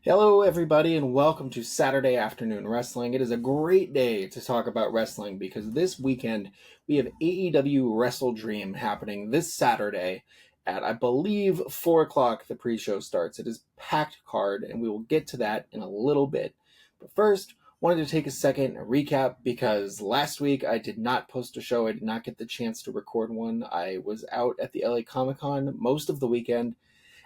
Hello, everybody, and welcome to Saturday Afternoon Wrestling. It is a great day to talk about wrestling because this weekend we have AEW WrestleDream happening this Saturday at, I believe, 4 o'clock. The pre-show starts. It is packed card, and we will get to that in a little bit. But first, wanted to take a second and recap because last week I did not post a show. I did not get the chance to record one. I was out at the LA Comic-Con most of the weekend.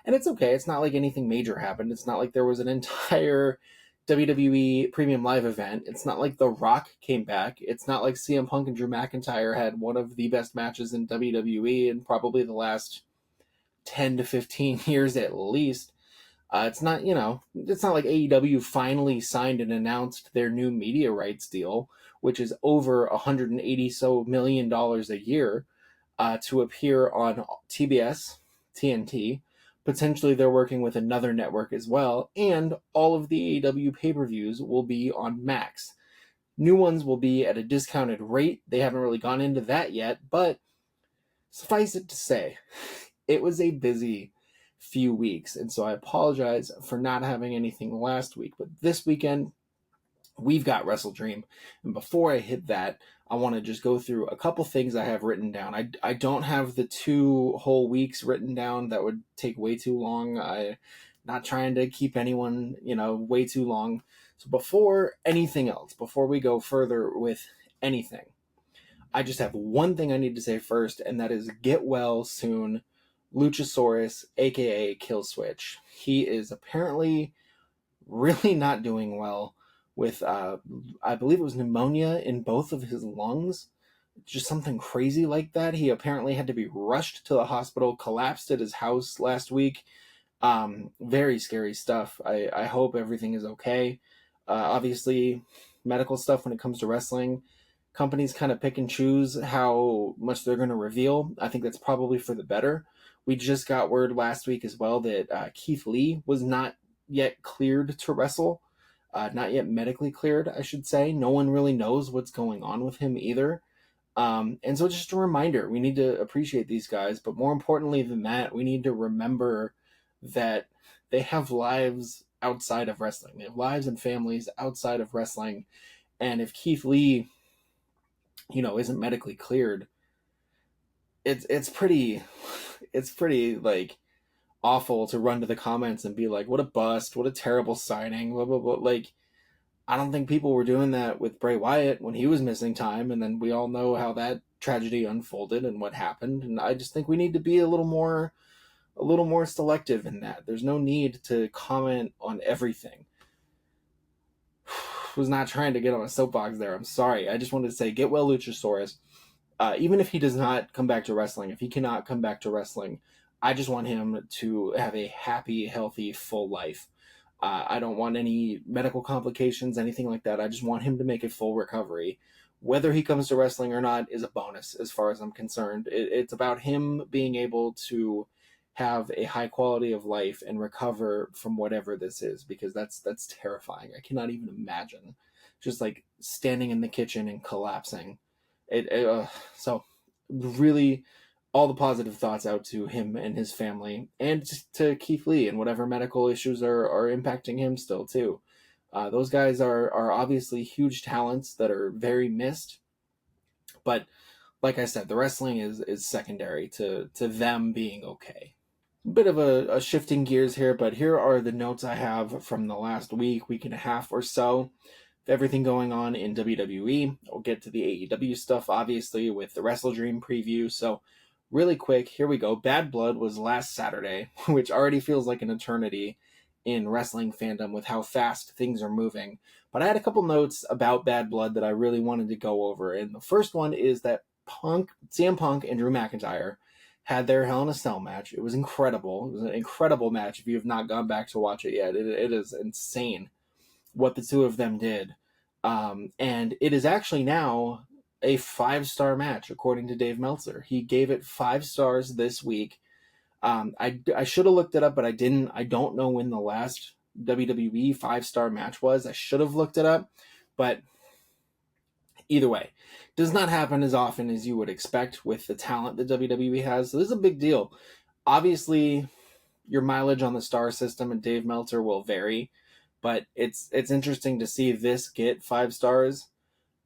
And it's okay. It's not like anything major happened. It's not like there was an entire WWE Premium Live event. It's not like The Rock came back. It's not like CM Punk and Drew McIntyre had one of the best matches in WWE in probably the last 10 to 15 years at least. It's not, it's not like AEW finally signed and announced their new media rights deal, which is over $180 million a year to appear on TBS, TNT. Potentially they're working with another network as well, and all of the AEW pay-per-views will be on Max. New ones will be at a discounted rate. They haven't really gone into that yet, but suffice it to say, it was a busy few weeks, and so I apologize for not having anything last week, but this weekend we've got WrestleDream, and before I hit that, I want to just go through a couple things I have written down. I don't have the 2 whole weeks written down. That would take way too long. I'm not trying to keep anyone, way too long. So before anything else, before we go further with anything, I just have one thing I need to say first, and that is get well soon, Luchasaurus, aka Killswitch. He is apparently really not doing well with, I believe it was pneumonia in both of his lungs. Just something crazy like that. He apparently had to be rushed to the hospital, collapsed at his house last week. Very scary stuff. I hope everything is okay. Obviously, medical stuff when it comes to wrestling, companies kind of pick and choose how much they're going to reveal. I think that's probably for the better. We just got word last week as well that Keith Lee was not yet cleared to wrestle. Not yet medically cleared, I should say. No one really knows what's going on with him either. And so just a reminder, we need to appreciate these guys, but more importantly than that, we need to remember that they have lives outside of wrestling. They have lives and families outside of wrestling. And if Keith Lee, isn't medically cleared, it's pretty like awful to run to the comments and be like, what a bust, what a terrible signing, blah, blah, blah. Like, I don't think people were doing that with Bray Wyatt when he was missing time, and then we all know how that tragedy unfolded and what happened, and I just think we need to be a little more selective in that. There's no need to comment on everything. Was not trying to get on a soapbox there. I'm sorry. I just wanted to say, get well, Luchasaurus. Even if he does not come back to wrestling, if he cannot come back to wrestling, I just want him to have a happy, healthy, full life. I don't want any medical complications, anything like that. I just want him to make a full recovery. Whether he comes to wrestling or not is a bonus as far as I'm concerned. It's about him being able to have a high quality of life and recover from whatever this is, because that's terrifying. I cannot even imagine just like standing in the kitchen and collapsing. So really, all the positive thoughts out to him and his family, and to Keith Lee and whatever medical issues are impacting him still too. Those guys are obviously huge talents that are very missed, but like I said, the wrestling is secondary to them being okay. Bit of a shifting gears here, but here are the notes I have from the last week and a half or so. Everything going on in WWE. We'll get to the AEW stuff, obviously, with the WrestleDream preview. So really quick, here we go. Bad Blood was last Saturday, which already feels like an eternity in wrestling fandom with how fast things are moving. But I had a couple notes about Bad Blood that I really wanted to go over. And the first one is that CM Punk and Drew McIntyre had their Hell in a Cell match. It was incredible. It was an incredible match. If you have not gone back to watch it yet, it is insane what the two of them did. And it is actually now a 5-star match, according to Dave Meltzer. He gave it 5 stars this week. I should have looked it up, but I didn't. I don't know when the last WWE 5-star match was. I should have looked it up, but either way, does not happen as often as you would expect with the talent that WWE has. So this is a big deal. Obviously, your mileage on the star system and Dave Meltzer will vary. but it's interesting to see this get 5 stars,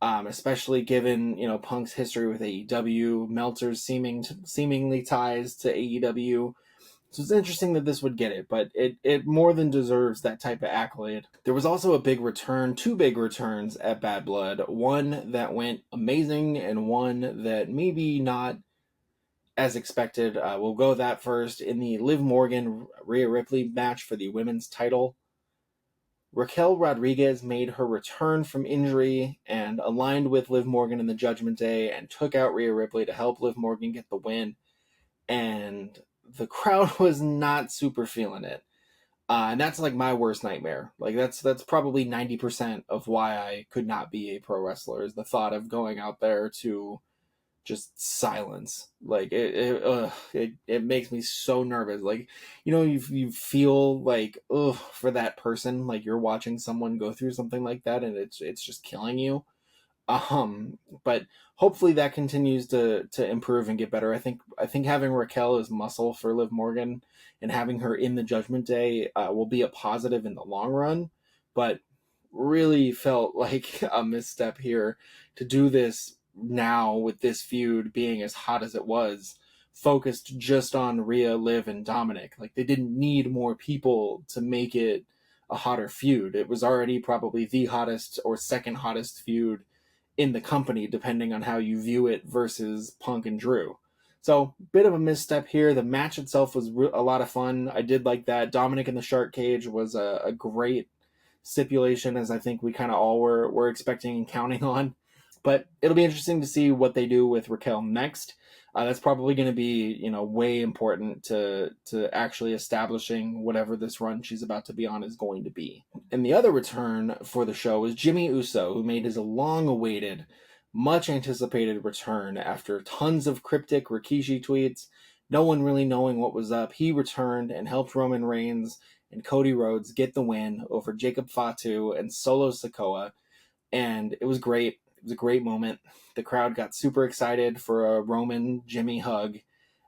especially given, you know, Punk's history with AEW, Meltzer's seemingly ties to AEW. So it's interesting that this would get it, but it more than deserves that type of accolade. There was also a big return, 2 big returns at Bad Blood. One that went amazing and one that maybe not as expected. We'll go that first. In the Liv Morgan Rhea Ripley match for the women's title, Raquel Rodriguez made her return from injury and aligned with Liv Morgan in the Judgment Day and took out Rhea Ripley to help Liv Morgan get the win. And the crowd was not super feeling it. And that's like my worst nightmare. Like that's probably 90% of why I could not be a pro wrestler, is the thought of going out there to just silence. Like it makes me so nervous. Like, you know, you feel like, for that person, like you're watching someone go through something like that and it's just killing you. But hopefully that continues to improve and get better. I think having Raquel as muscle for Liv Morgan and having her in the Judgment Day will be a positive in the long run, but really felt like a misstep here to do this now with this feud being as hot as it was, focused just on Rhea, Liv, and Dominic. Like, they didn't need more people to make it a hotter feud. It was already probably the hottest or second hottest feud in the company, depending on how you view it, versus Punk and Drew. So, bit of a misstep here. The match itself was a lot of fun. I did like that. Dominic in the shark cage was a great stipulation, as I think we kind of all were expecting and counting on. But it'll be interesting to see what they do with Raquel next. That's probably going to be, you know, way important to actually establishing whatever this run she's about to be on is going to be. And the other return for the show was Jimmy Uso, who made his long-awaited, much-anticipated return after tons of cryptic Rikishi tweets, no one really knowing what was up. He returned and helped Roman Reigns and Cody Rhodes get the win over Jacob Fatu and Solo Sikoa, and it was great. It was a great moment. The crowd got super excited for a Roman Jimmy hug,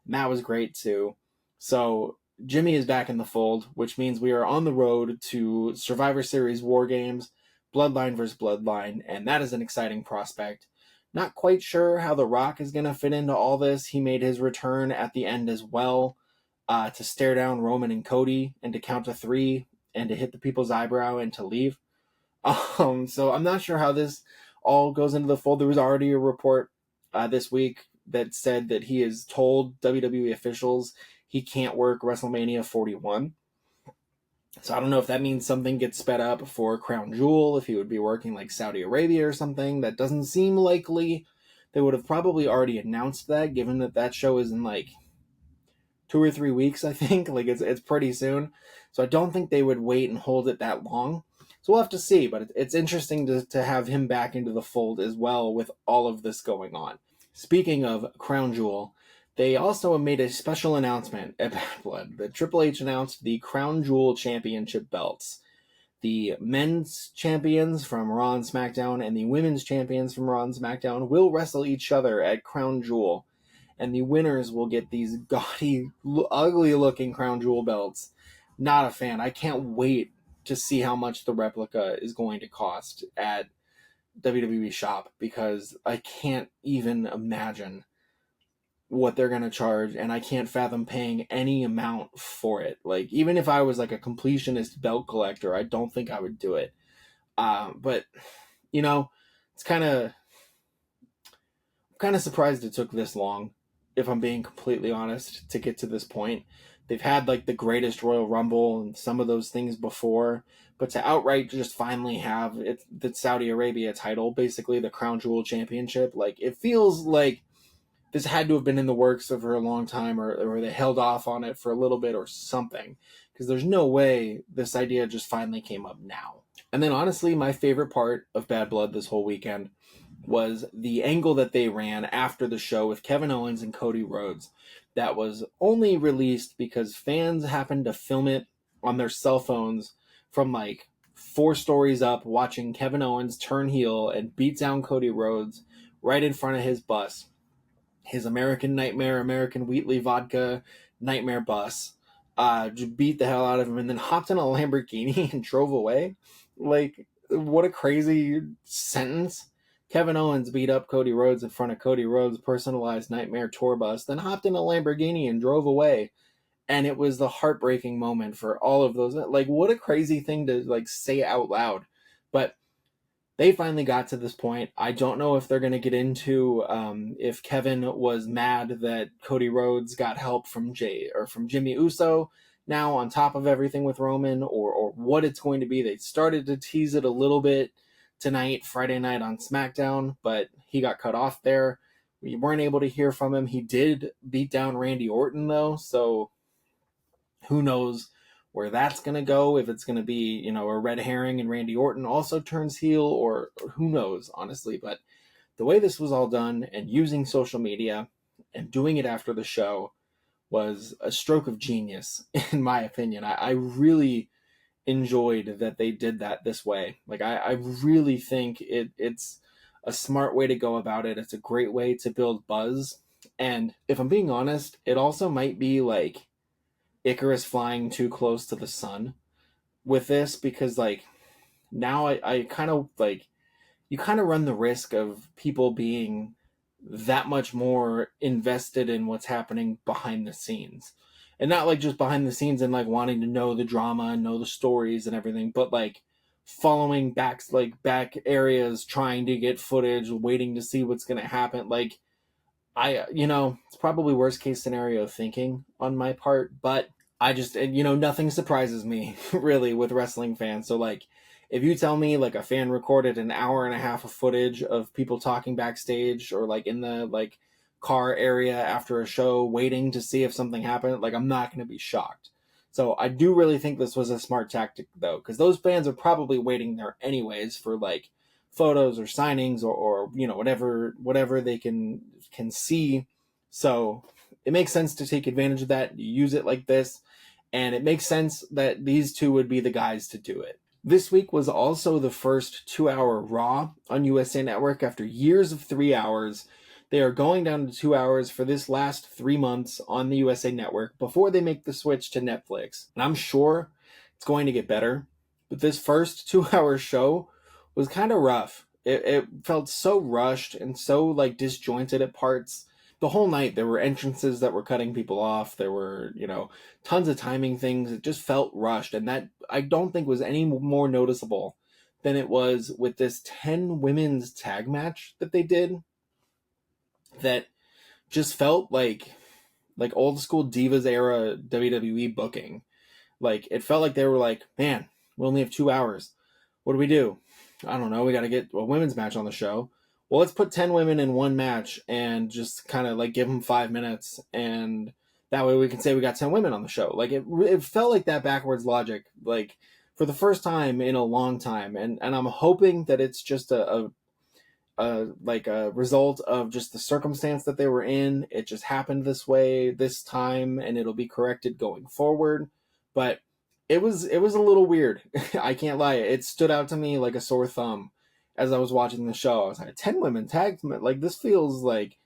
and that was great too. So Jimmy is back in the fold, which means we are on the road to Survivor Series War Games, Bloodline versus Bloodline, and that is an exciting prospect. Not quite sure how The Rock is going to fit into all this. He made his return at the end as well, to stare down Roman and Cody and to count to 3 and to hit the people's eyebrow and to leave. So I'm not sure how this all goes into the fold. There was already a report this week that said that he has told WWE officials he can't work WrestleMania 41. So I don't know if that means something gets sped up for Crown Jewel, if he would be working like Saudi Arabia or something. That doesn't seem likely. They would have probably already announced that, given that that show is in like 2 or 3 weeks, I think. Like, it's pretty soon. So I don't think they would wait and hold it that long. So we'll have to see, but it's interesting to have him back into the fold as well with all of this going on. Speaking of Crown Jewel, they also made a special announcement at Bad Blood that Triple H announced the Crown Jewel Championship belts. The men's champions from Raw and SmackDown and the women's champions from Raw and SmackDown will wrestle each other at Crown Jewel, and the winners will get these gaudy, ugly-looking Crown Jewel belts. Not a fan. I can't wait to see how much the replica is going to cost at WWE Shop, because I can't even imagine what they're going to charge, and I can't fathom paying any amount for it. Like, even if I was like a completionist belt collector, I don't think I would do it. But, you know, it's kind of surprised it took this long, if I'm being completely honest, to get to this point. They've had like the greatest Royal Rumble and some of those things before, but to outright just finally have the Saudi Arabia title, basically the Crown Jewel Championship, like, it feels like this had to have been in the works for a long time, or they held off on it for a little bit or something, because there's no way this idea just finally came up now. And then honestly, my favorite part of Bad Blood this whole weekend was the angle that they ran after the show with Kevin Owens and Cody Rhodes. That was only released because fans happened to film it on their cell phones from like 4 stories up, watching Kevin Owens turn heel and beat down Cody Rhodes right in front of his bus, his American Nightmare, American Wheatley Vodka Nightmare bus. just beat the hell out of him, and then hopped in a Lamborghini and drove away. Like, what a crazy sentence. Kevin Owens beat up Cody Rhodes in front of Cody Rhodes' personalized nightmare tour bus, then hopped in a Lamborghini and drove away. And it was the heartbreaking moment for all of those. Like, what a crazy thing to like say out loud. But they finally got to this point. I don't know if they're going to get into if Kevin was mad that Cody Rhodes got help from Jimmy Uso now on top of everything with Roman, or what it's going to be. They started to tease it a little bit tonight, Friday night on SmackDown, but he got cut off there. We weren't able to hear from him. He did beat down Randy Orton though, so who knows where that's going to go, if it's going to be, a red herring and Randy Orton also turns heel, or who knows, honestly. But the way this was all done, and using social media and doing it after the show, was a stroke of genius, in my opinion. I really enjoyed that they did that this way. Like, I really think it's a smart way to go about it. It's a great way to build buzz. And if I'm being honest, it also might be like Icarus flying too close to the sun with this, because like now I kind of like, you kind of run the risk of people being that much more invested in what's happening behind the scenes, and not like just behind the scenes and like wanting to know the drama and know the stories and everything, but like following back areas, trying to get footage, waiting to see what's going to happen. Like, it's probably worst case scenario thinking on my part, but I just, nothing surprises me really with wrestling fans. So like, if you tell me like a fan recorded an hour and a half of footage of people talking backstage, or like in the like car area after a show waiting to see if something happened, like, I'm not going to be shocked. So I do really think this was a smart tactic though, because those fans are probably waiting there anyways for like photos or signings, or whatever they can see. So it makes sense to take advantage of that, use it like this, and it makes sense that these two would be the guys to do it. This week was also the first 2-hour Raw on USA Network after years of 3 hours. They are going down to 2 hours for this last 3 months on the USA Network before they make the switch to Netflix. And I'm sure it's going to get better, but this first 2-hour show was kind of rough. It felt so rushed and so like disjointed at parts. The whole night there were entrances that were cutting people off. There were, tons of timing things. It just felt rushed, and that I don't think was any more noticeable than it was with this 10 women's tag match that they did, that just felt like old school Divas era WWE booking. Like, it felt like they were like, man, we only have 2 hours. What do we do? I don't know. We got to get a women's match on the show. Well, let's put 10 women in one match and just kind of like give them 5 minutes, and that way we can say we got 10 women on the show. Like, it felt like that backwards logic, like for the first time in a long time. And I'm hoping that it's just a result of just the circumstance that they were in. It just happened this way this time, and it'll be corrected going forward. But it was a little weird. I can't lie. It stood out to me like a sore thumb as I was watching the show. I was like, 10 women tagged, like, this feels like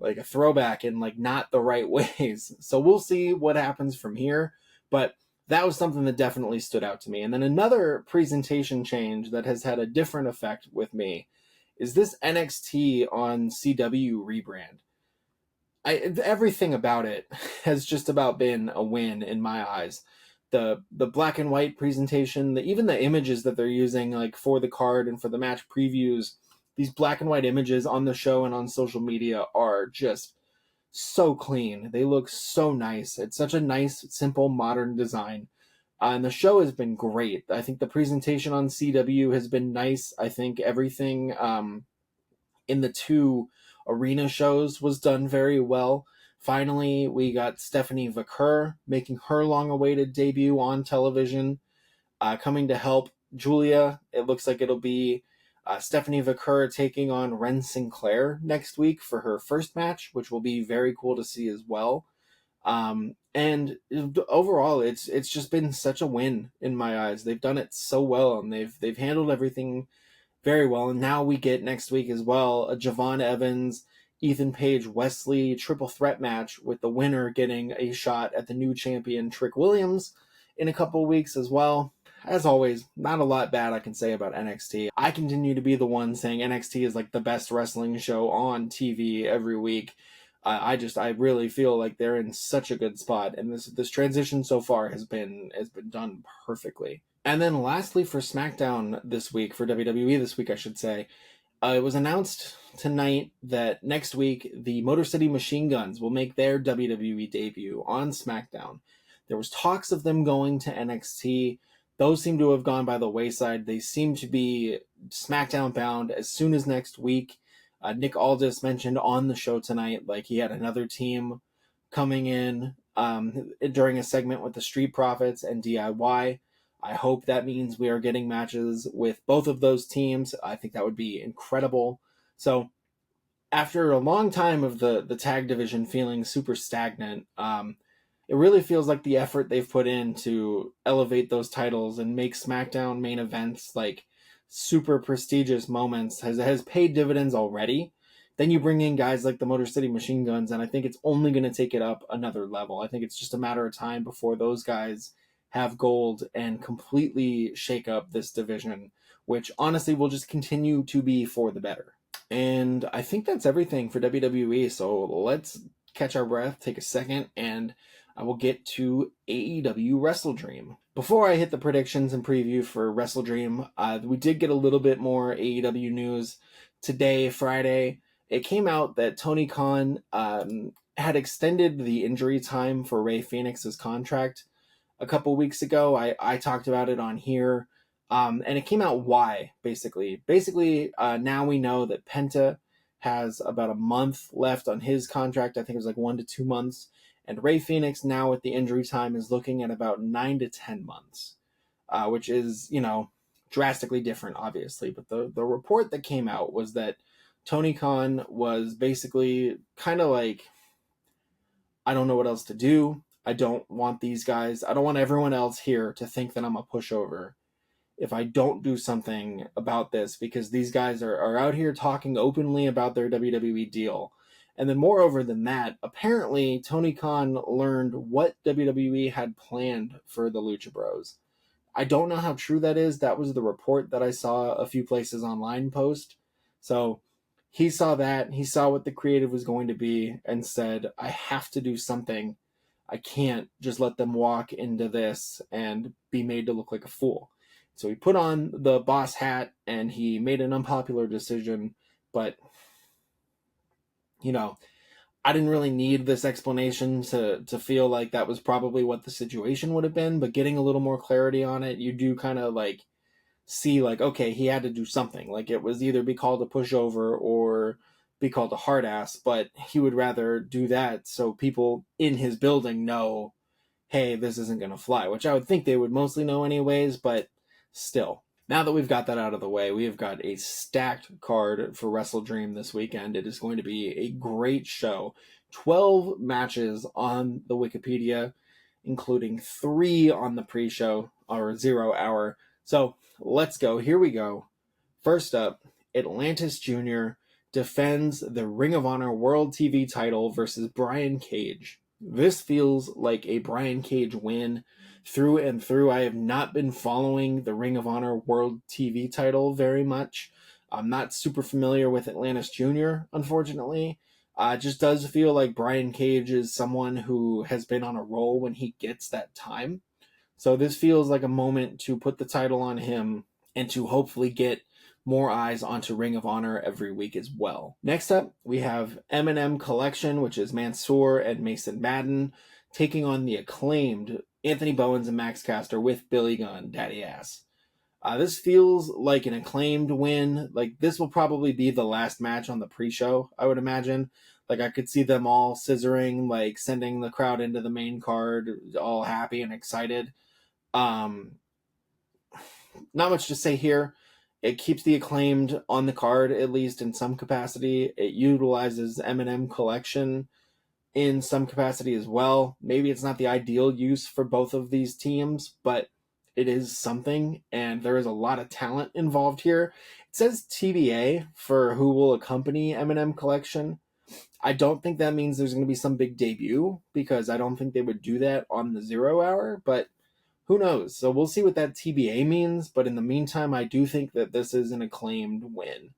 a throwback in like not the right ways. So we'll see what happens from here. But that was something that definitely stood out to me. And then another presentation change that has had a different effect with me is this NXT on CW rebrand. Everything about it has just about been a win in my eyes. The black and white presentation, even the images that they're using, like for the card and for the match previews, these black and white images on the show and on social media are just so clean. They look so nice. It's such a nice, simple, modern design. And the show has been great. I think the presentation on CW has been nice. I think everything in the 2 arena shows was done very well. Finally, we got Stephanie Vaquer making her long-awaited debut on television, coming to help Julia. It looks like it'll be Stephanie Vaquer taking on Ren Sinclair next week for her first match, which will be very cool to see as well. And overall, it's just been such a win in my eyes. They've done it so well, and they've handled everything very well. And now we get next week as well a Javon Evans, Ethan Page Wesley triple threat match with the winner getting a shot at the new champion Trick Williams in a couple of weeks as well. As always, not a lot bad I can say about NXT. I continue to be the one saying NXT is like the best wrestling show on TV every week. I really feel like they're in such a good spot, and this transition so far has been done perfectly. And then lastly, for SmackDown this week, for WWE this week, I should say, it was announced tonight that next week the Motor City Machine Guns will make their WWE debut on SmackDown. There was talks of them going to NXT. Those seem to have gone by the wayside. They seem to be SmackDown bound as soon as next week. Nick Aldis mentioned on the show tonight, like he had another team coming in during a segment with the Street Profits and DIY. I hope that means we are getting matches with both of those teams. I think that would be incredible. So after a long time of the tag division feeling super stagnant, it really feels like the effort they've put in to elevate those titles and make SmackDown main events like super prestigious moments has paid dividends already. Then you bring in guys like the Motor City Machine Guns, and I think it's only going to take it up another level. I think it's just a matter of time before those guys have gold and completely shake up this division, which honestly will just continue to be for the better. And I think that's everything for WWE, so let's catch our breath, take a second, and I will get to AEW WrestleDream. Before I hit the predictions and preview for WrestleDream, we did get a little bit more AEW news today, Friday. It came out that Tony Khan had extended the injury time for Rey Fénix's contract a couple weeks ago. I talked about it on here, and it came out why, basically. Now we know that Penta has about a month left on his contract. I think it was like 1 to 2 months. And Rey Fénix now with the injury time is looking at about 9 to 10 months, which is, drastically different, obviously. But the report that came out was that Tony Khan was basically kind of like, I don't know what else to do. I don't want everyone else here to think that I'm a pushover if I don't do something about this, because these guys are out here talking openly about their WWE deal. And then moreover than that, apparently Tony Khan learned what WWE had planned for the Lucha Bros. I don't know how true that is. That was the report that I saw a few places online post. So he saw that, he saw what the creative was going to be, and said, I have to do something. I can't just let them walk into this and be made to look like a fool. So he put on the boss hat and he made an unpopular decision, but I didn't really need this explanation to feel like that was probably what the situation would have been, but getting a little more clarity on it, you do kind of like see like, okay, he had to do something. Like it was either be called a pushover or be called a hard ass, but he would rather do that so people in his building know, hey, this isn't going to fly, which I would think they would mostly know anyways, but still. Now that we've got that out of the way, we have got a stacked card for WrestleDream this weekend. It is going to be a great show. 12 matches on the Wikipedia, including 3 on the pre-show, or 0 hour. So let's go. Here we go. First up, Atlantis Jr. defends the Ring of Honor World TV title versus Brian Cage. This feels like a Brian Cage win through and through. I have not been following the Ring of Honor World TV title very much. I'm not super familiar with Atlantis Jr., unfortunately. It just does feel like Brian Cage is someone who has been on a roll when he gets that time. So this feels like a moment to put the title on him and to hopefully get more eyes onto Ring of Honor every week as well. Next up, we have M&M Collection, which is Mansoor and Mason Madden, taking on the Acclaimed Anthony Bowens and Max Caster with Billy Gunn, Daddy Ass. This feels like an Acclaimed win. Like, this will probably be the last match on the pre-show, I would imagine. Like, I could see them all scissoring, like, sending the crowd into the main card, all happy and excited. Not much to say here. It keeps the Acclaimed on the card, at least in some capacity. It utilizes M&M Collection in some capacity as well. Maybe it's not the ideal use for both of these teams, but it is something, and there is a lot of talent involved here. It says TBA for who will accompany M&M Collection. I don't think that means there's going to be some big debut, because I don't think they would do that on the 0 hour, but who knows? So we'll see what that TBA means, but in the meantime, I do think that this is an acclaimed win.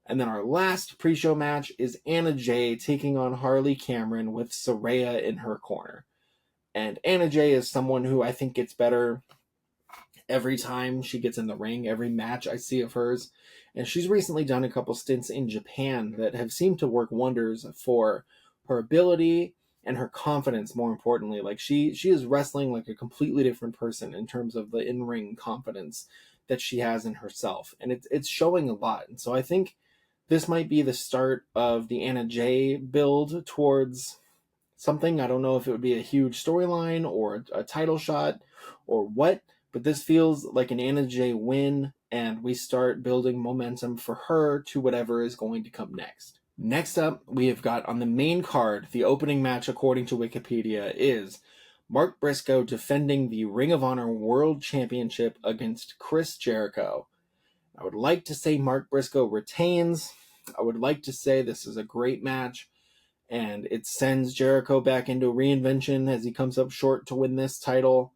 And then our last pre-show match is Anna Jay taking on Harley Cameron with Saraya in her corner. And Anna Jay is someone who I think gets better every time she gets in the ring, every match I see of hers. And she's recently done a couple stints in Japan that have seemed to work wonders for her ability and her confidence, more importantly. Like she is wrestling like a completely different person in terms of the in-ring confidence that she has in herself. And it's showing a lot. And so I think this might be the start of the Anna Jay build towards something. I don't know if it would be a huge storyline or a title shot or what, but this feels like an Anna Jay win, and we start building momentum for her to whatever is going to come next. Next up, we have got on the main card, the opening match according to Wikipedia is Mark Briscoe defending the Ring of Honor World Championship against Chris Jericho. I would like to say Mark Briscoe retains. I would like to say this is a great match, and it sends Jericho back into reinvention as he comes up short to win this title.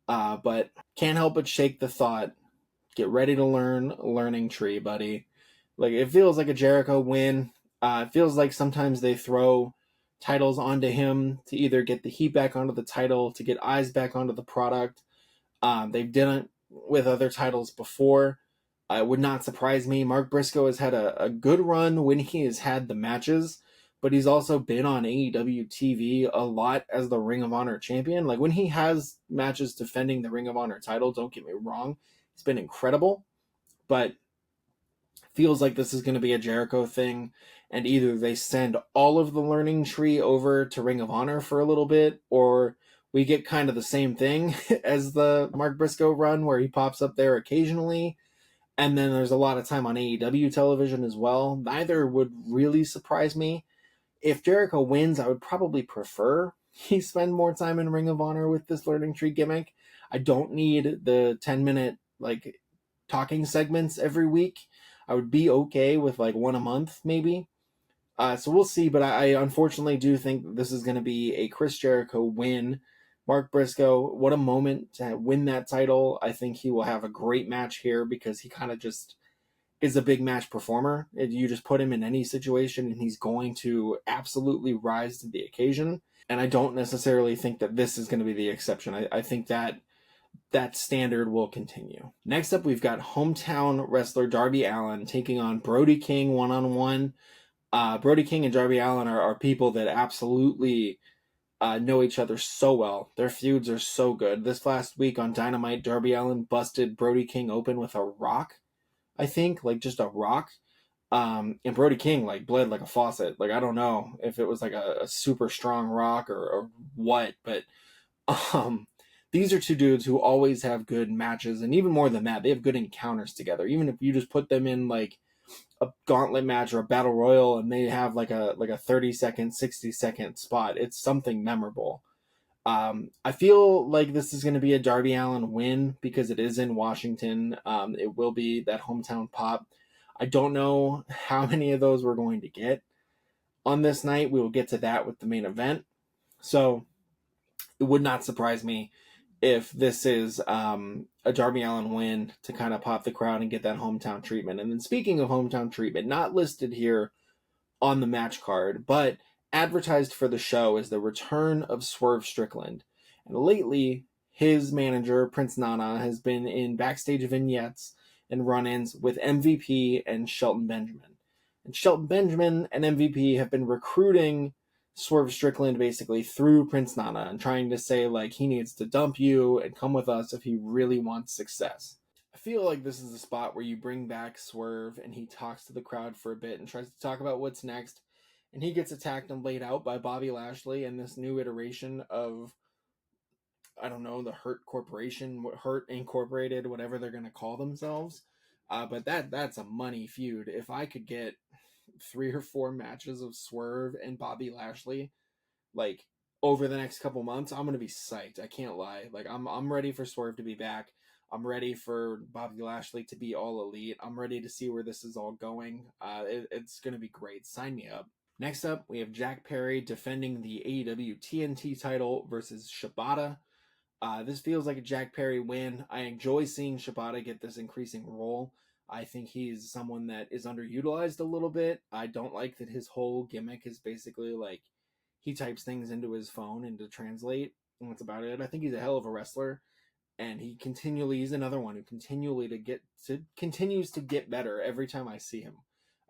But can't help but shake the thought, get ready to learning tree, buddy. Like, it feels like a Jericho win. It feels like sometimes they throw titles onto him to either get the heat back onto the title, to get eyes back onto the product. They've done it with other titles before. It would not surprise me. Mark Briscoe has had a good run when he has had the matches, but he's also been on AEW TV a lot as the Ring of Honor champion. Like, when he has matches defending the Ring of Honor title, don't get me wrong, he's been incredible, but feels like this is going to be a Jericho thing, and either they send all of the learning tree over to Ring of Honor for a little bit, or we get kind of the same thing as the Mark Briscoe run where he pops up there occasionally, and then there's a lot of time on AEW television as well. Neither would really surprise me. If Jericho wins, I would probably prefer he spend more time in Ring of Honor with this learning tree gimmick. I don't need the 10-minute like talking segments every week. I would be okay with like one a month maybe. So we'll see, but I unfortunately do think this is going to be a Chris Jericho win. Mark Briscoe, what a moment to win that title. I think he will have a great match here because he kind of just is a big match performer. You just put him in any situation and he's going to absolutely rise to the occasion. And I don't necessarily think that this is going to be the exception. I think that standard will continue. Next up, we've got hometown wrestler Darby Allin taking on Brody King one-on-one. Brody King and Darby Allin are people that absolutely know each other so well. Their feuds are so good. This last week on Dynamite, Darby Allin busted Brody King open with a rock, I think, like just a rock. And Brody King like bled like a faucet. Like, I don't know if it was like a super strong rock or what, but these are two dudes who always have good matches, and even more than that, they have good encounters together. Even if you just put them in like a gauntlet match or a battle royal and they have like a 30-second, 60-second spot, it's something memorable. I feel like this is going to be a Darby Allin win because it is in Washington. It will be that hometown pop. I don't know how many of those we're going to get on this night. We will get to that with the main event. So it would not surprise me if this is a Darby Allin win to kind of pop the crowd and get that hometown treatment. And then speaking of hometown treatment, not listed here on the match card, but advertised for the show is the return of Swerve Strickland. And lately, his manager, Prince Nana, has been in backstage vignettes and run-ins with MVP and Shelton Benjamin. And Shelton Benjamin and MVP have been recruiting Swerve Strickland basically through Prince Nana and trying to say like he needs to dump you and come with us if he really wants success. I feel like this is a spot where you bring back Swerve and he talks to the crowd for a bit and tries to talk about what's next, and he gets attacked and laid out by Bobby Lashley and this new iteration of, I don't know, the Hurt Corporation, Hurt Incorporated, whatever they're going to call themselves. But that's a money feud. If I could get 3 or 4 matches of Swerve and Bobby Lashley, like, over the next couple months, I'm gonna be psyched. I can't lie. Like, I'm ready for Swerve to be back. I'm ready for Bobby Lashley to be all elite. I'm ready to see where this is all going. It's gonna be great. Sign me up. Next up, we have Jack Perry defending the AEW TNT title versus Shibata. This feels like a Jack Perry win. I enjoy seeing Shibata get this increasing role. I think he's someone that is underutilized a little bit. I don't like that his whole gimmick is basically like he types things into his phone and to translate, and that's about it. I think he's a hell of a wrestler, and he's another one who continues to get better every time I see him.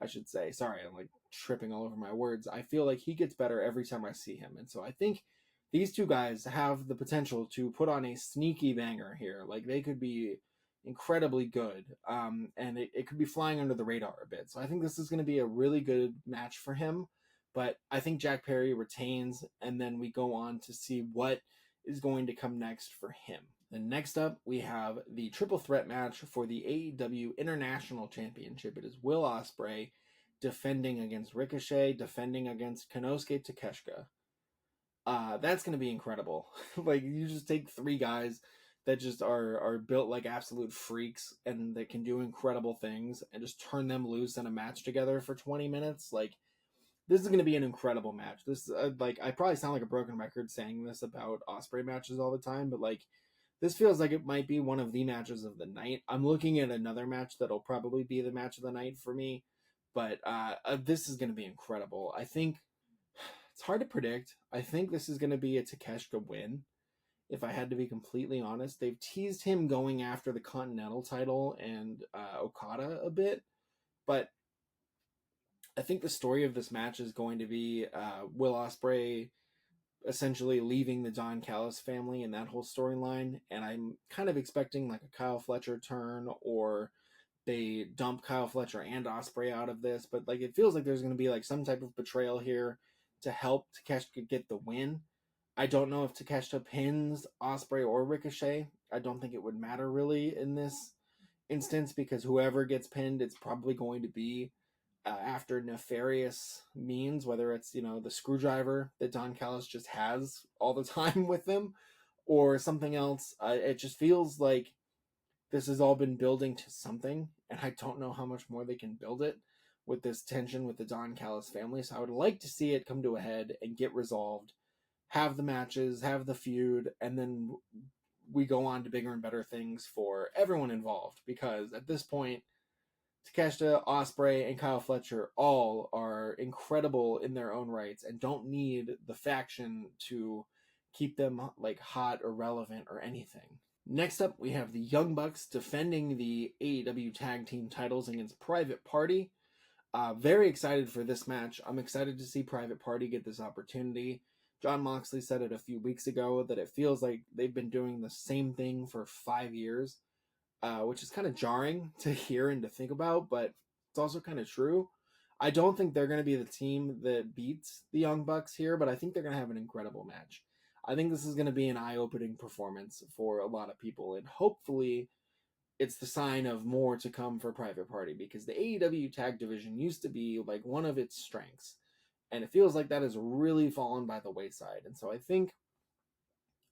I should say. Sorry, I'm like tripping all over my words. I feel like he gets better every time I see him, and so I think these two guys have the potential to put on a sneaky banger here. Like they could be incredibly good, and it could be flying under the radar a bit. So I think this is going to be a really good match for him. But I think Jack Perry retains, and then we go on to see what is going to come next for him. And next up, we have the triple threat match for the AEW International Championship. It is Will Ospreay defending against Ricochet, defending against Konosuke Takeshita. That's going to be incredible. Like, you just take three guys that just are built like absolute freaks and that can do incredible things and just turn them loose in a match together for 20 minutes. Like, this is going to be an incredible match. This, like, I probably sound like a broken record saying this about Ospreay matches all the time, but like, this feels like it might be one of the matches of the night. I'm looking at another match that'll probably be the match of the night for me, but this is going to be incredible. I think it's hard to predict. I think this is going to be a Takeshita win. If I had to be completely honest, they've teased him going after the Continental title and Okada a bit, but I think the story of this match is going to be Will Ospreay essentially leaving the Don Callis family and that whole storyline, and I'm kind of expecting like a Kyle Fletcher turn, or they dump Kyle Fletcher and Ospreay out of this, but like it feels like there's going to be like some type of betrayal here to help Takeshita get the win. I don't know if Takeshita pins Ospreay or Ricochet. I don't think it would matter really in this instance because whoever gets pinned, it's probably going to be after nefarious means, whether it's, the screwdriver that Don Callis just has all the time with him or something else. It just feels like this has all been building to something, and I don't know how much more they can build it with this tension with the Don Callis family. So I would like to see it come to a head and get resolved, have the matches, have the feud, and then we go on to bigger and better things for everyone involved, because at this point, Takeshita, Ospreay, and Kyle Fletcher all are incredible in their own rights and don't need the faction to keep them like hot or relevant or anything. Next up, we have the Young Bucks defending the AEW Tag Team titles against Private Party. Very excited for this match. I'm excited to see Private Party get this opportunity. Jon Moxley said it a few weeks ago that it feels like they've been doing the same thing for 5 years. Which is kind of jarring to hear and to think about, but it's also kind of true. I don't think they're going to be the team that beats the Young Bucks here, but I think they're going to have an incredible match. I think this is going to be an eye-opening performance for a lot of people, and hopefully it's the sign of more to come for Private Party, because the AEW tag division used to be like one of its strengths, and it feels like that has really fallen by the wayside. And so I think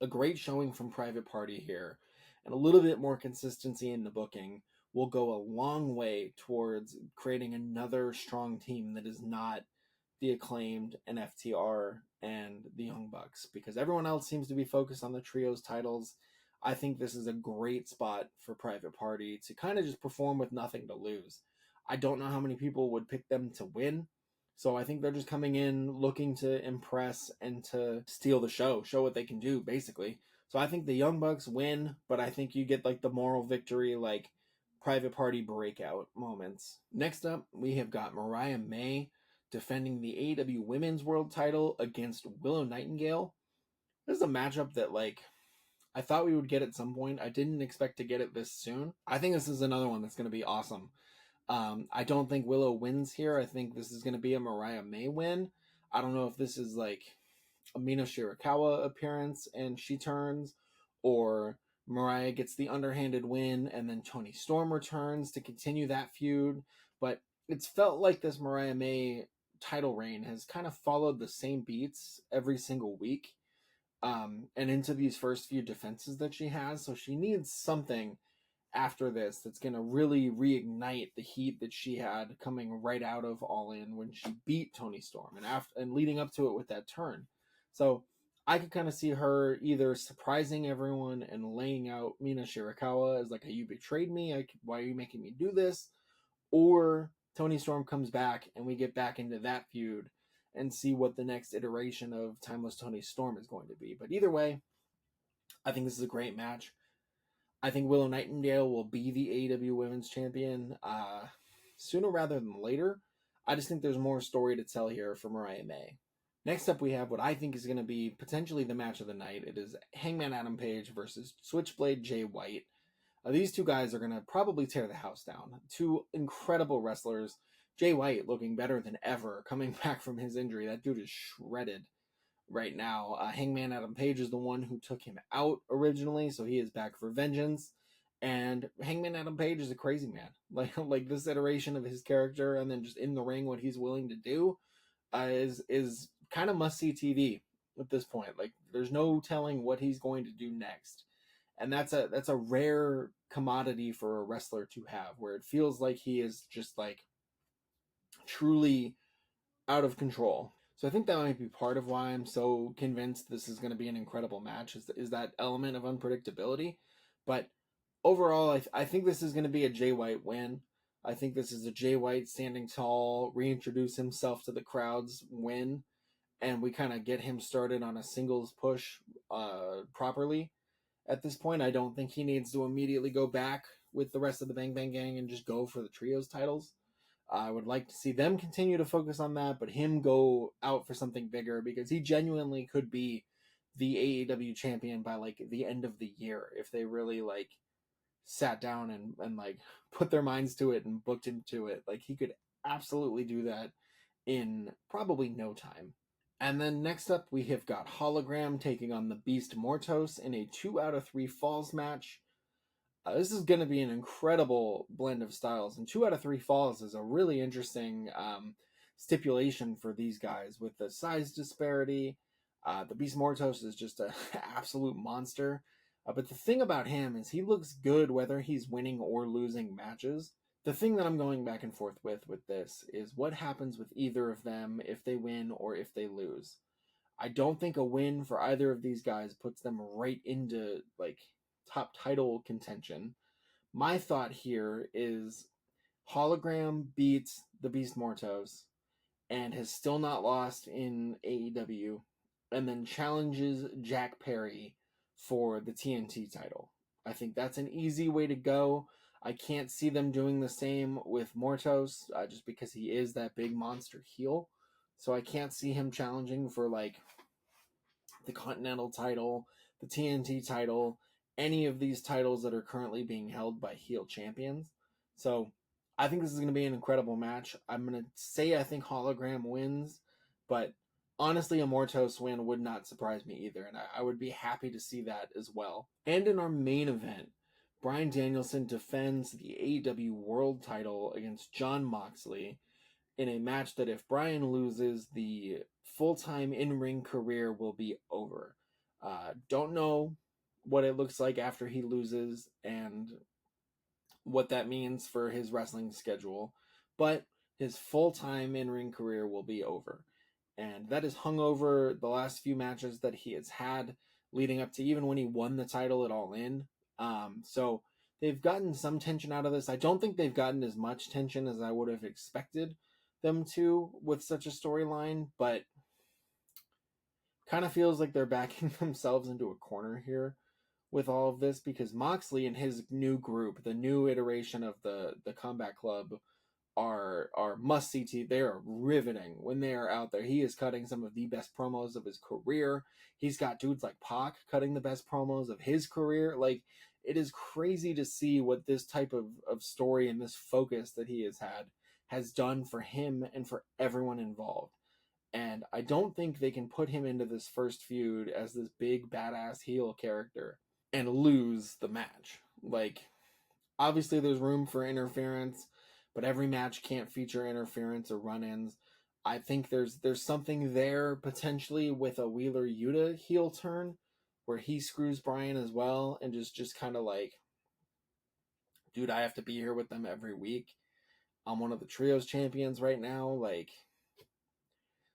a great showing from Private Party here and a little bit more consistency in the booking will go a long way towards creating another strong team that is not the Acclaimed and FTR and the Young Bucks, because everyone else seems to be focused on the trios titles. I think this is a great spot for Private Party to kind of just perform with nothing to lose. I don't know how many people would pick them to win, so I think they're just coming in looking to impress and to steal the show what they can do, basically. So I think the Young Bucks win, but I think you get like the moral victory, like Private Party breakout moments. Next up, we have got Mariah May defending the AEW Women's World title against Willow Nightingale. This is a matchup that like I thought we would get at some point. I didn't expect to get it this soon. I think this is another one that's going to be awesome. I don't think Willow wins here. I think this is going to be a Mariah May win. I don't know if this is like a Mina Shirakawa appearance and she turns, or Mariah gets the underhanded win and then Toni Storm returns to continue that feud. But it's felt like this Mariah May title reign has kind of followed the same beats every single week, and into these first few defenses that she has. So she needs something after this that's going to really reignite the heat that she had coming right out of All In when she beat Toni Storm and leading up to it with that turn. So I could kind of see her either surprising everyone and laying out Mina Shirakawa as like, hey, you betrayed me. Why are you making me do this? Or Toni Storm comes back and we get back into that feud and see what the next iteration of Timeless Toni Storm is going to be. But either way, I think this is a great match. I think Willow Nightingale will be the AEW Women's Champion sooner rather than later. I just think there's more story to tell here for Mariah May. Next up, we have what I think is going to be potentially the match of the night. It is Hangman Adam Page versus Switchblade Jay White. These two guys are going to probably tear the house down. Two incredible wrestlers. Jay White looking better than ever, coming back from his injury. That dude is shredded right now. Hangman Adam Page is the one who took him out originally, so he is back for vengeance. And Hangman Adam Page is a crazy man. Like this iteration of his character, and then just in the ring, what he's willing to do is kind of must see TV at this point. Like there's no telling what he's going to do next, and that's a rare commodity for a wrestler to have, where it feels like he is just like truly out of control. So I think that might be part of why I'm so convinced this is going to be an incredible match, is that element of unpredictability. But overall, I think this is going to be a Jay White win. I think this is a Jay White standing tall, reintroduce himself to the crowds win, and we kind of get him started on a singles push properly. At this point, I don't think he needs to immediately go back with the rest of the Bang Bang Gang and just go for the trios titles. I would like to see them continue to focus on that, but him go out for something bigger, because he genuinely could be the AEW champion by like the end of the year if they really like sat down and like put their minds to it and booked into it. Like he could absolutely do that in probably no time. And then next up, we have got Hologram taking on the Beast Mortos in a 2 out of 3 falls match. This is going to be an incredible blend of styles, and 2 out of 3 falls is a really interesting stipulation for these guys with the size disparity. The Beast Mortos is just an absolute monster. But the thing about him is he looks good whether he's winning or losing matches. The thing that I'm going back and forth with this is what happens with either of them if they win or if they lose. I don't think a win for either of these guys puts them right into like top title contention. My thought here is Hologram beats the Beast Mortos and has still not lost in AEW, and then challenges Jack Perry for the TNT title. I think that's an easy way to go. I can't see them doing the same with Mortos, just because he is that big monster heel. So I can't see him challenging for like the Continental title, the TNT title, any of these titles that are currently being held by heel champions. So I think this is going to be an incredible match. I'm going to say I think Hologram wins, but honestly, a Mortos win would not surprise me either, and I would be happy to see that as well. And in our main event, Bryan Danielson defends the AEW World title against Jon Moxley in a match that if Bryan loses, the full-time in-ring career will be over. Don't know what it looks like after he loses and what that means for his wrestling schedule, but his full-time in-ring career will be over. And that is hung over the last few matches that he has had leading up to even when he won the title at All In. So they've gotten some tension out of this. I don't think they've gotten as much tension as I would have expected them to with such a storyline, but kind of feels like they're backing themselves into a corner here with all of this, because Moxley and his new group, the new iteration of the Combat Club, are must see TV. They are riveting when they are out there. He is cutting some of the best promos of his career. He's got dudes like Pac cutting the best promos of his career. Like, it is crazy to see what this type of story and this focus that he has done for him and for everyone involved. And I don't think they can put him into this first feud as this big badass heel character and lose the match. Like, obviously there's room for interference, but every match can't feature interference or run-ins. I think there's something there potentially with a Wheeler Yuta heel turn where he screws Bryan as well and just kind of like dude, I have to be here with them every week. I'm one of the trios champions right now. Like,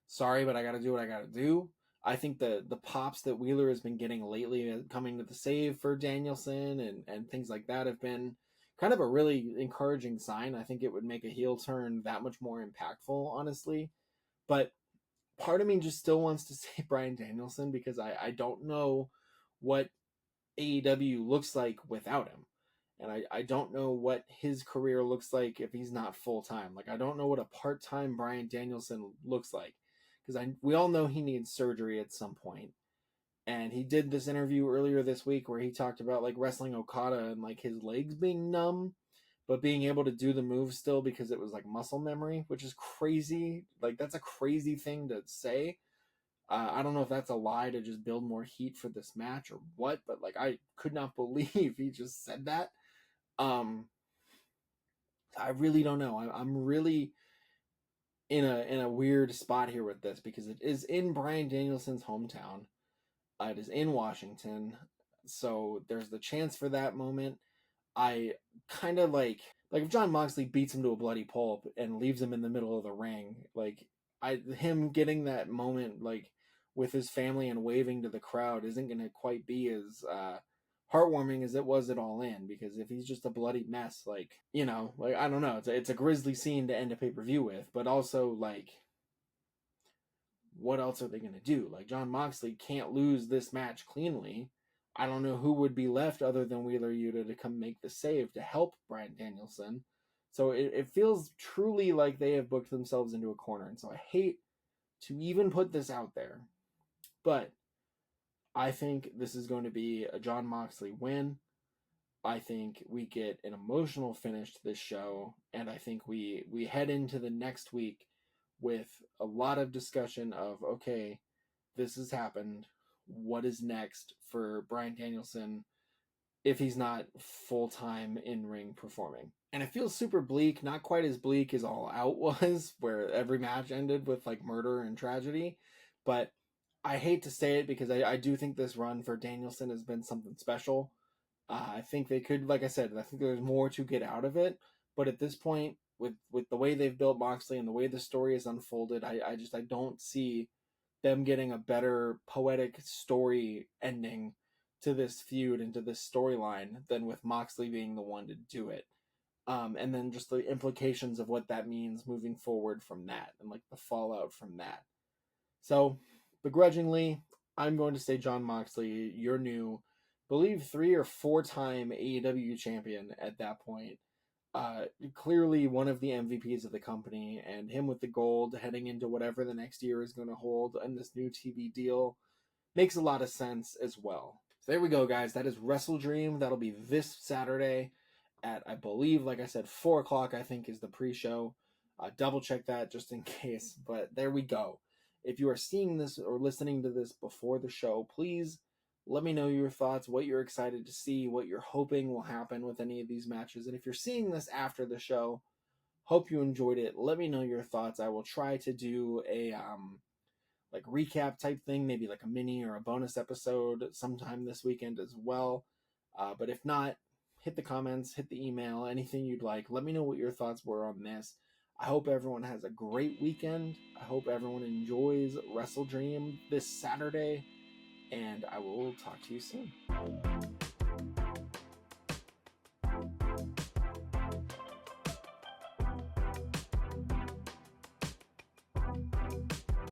sorry, but I got to do what I got to do. I think the pops that Wheeler has been getting lately, coming to the save for Danielson and things like that, have been kind of a really encouraging sign. I think it would make a heel turn that much more impactful, honestly. But part of me just still wants to say Bryan Danielson, because I don't know what AEW looks like without him. And I don't know what his career looks like if he's not full time. Like, I don't know what a part time Bryan Danielson looks like, because we all know he needs surgery at some point. And he did this interview earlier this week where he talked about like wrestling Okada and like his legs being numb, but being able to do the move still because it was like muscle memory, which is crazy. Like, that's a crazy thing to say. I don't know if that's a lie to just build more heat for this match or what, but like, I could not believe he just said that. I really don't know. I'm really in a weird spot here with this, because it is in Bryan Danielson's hometown. It is in Washington, so there's the chance for that moment. I kind of like if Jon Moxley beats him to a bloody pulp and leaves him in the middle of the ring, like him getting that moment like with his family and waving to the crowd isn't going to quite be as heartwarming as it was at All In, because if he's just a bloody mess, like, like, I don't know, it's a grisly scene to end a pay-per-view with, but also like, what else are they going to do? Like, Jon Moxley can't lose this match cleanly. I don't know who would be left other than Wheeler Yuta to come make the save to help Bryan Danielson. So it feels truly like they have booked themselves into a corner. And so I hate to even put this out there, but I think this is going to be a Jon Moxley win. I think we get an emotional finish to this show, and I think we head into the next week with a lot of discussion of, okay, this has happened. What is next for Bryan Danielson if he's not full-time in-ring performing? And it feels super bleak, not quite as bleak as All Out was, where every match ended with like murder and tragedy. But I hate to say it, because I do think this run for Danielson has been something special. I think they could, like I said, I think there's more to get out of it. But at this point, with the way they've built Moxley and the way the story is unfolded, I don't see them getting a better poetic story ending to this feud and to this storyline than with Moxley being the one to do it. And then just the implications of what that means moving forward from that, and like the fallout from that. So, begrudgingly, I'm going to say Jon Moxley, your new, believe 3 or 4 time AEW champion at that point. Clearly one of the MVPs of the company, and him with the gold heading into whatever the next year is going to hold and this new TV deal makes a lot of sense as well. So there we go, guys. That is WrestleDream. That'll be this Saturday at, I believe, like I said, 4 o'clock, I think, is the pre-show. Double check that just in case, but there we go. If you are seeing this or listening to this before the show, please let me know your thoughts, what you're excited to see, what you're hoping will happen with any of these matches. And if you're seeing this after the show, hope you enjoyed it. Let me know your thoughts. I will try to do a like recap type thing, maybe like a mini or a bonus episode sometime this weekend as well. But if not, hit the comments, hit the email, anything you'd like. Let me know what your thoughts were on this. I hope everyone has a great weekend. I hope everyone enjoys WrestleDream this Saturday, and I will talk to you soon.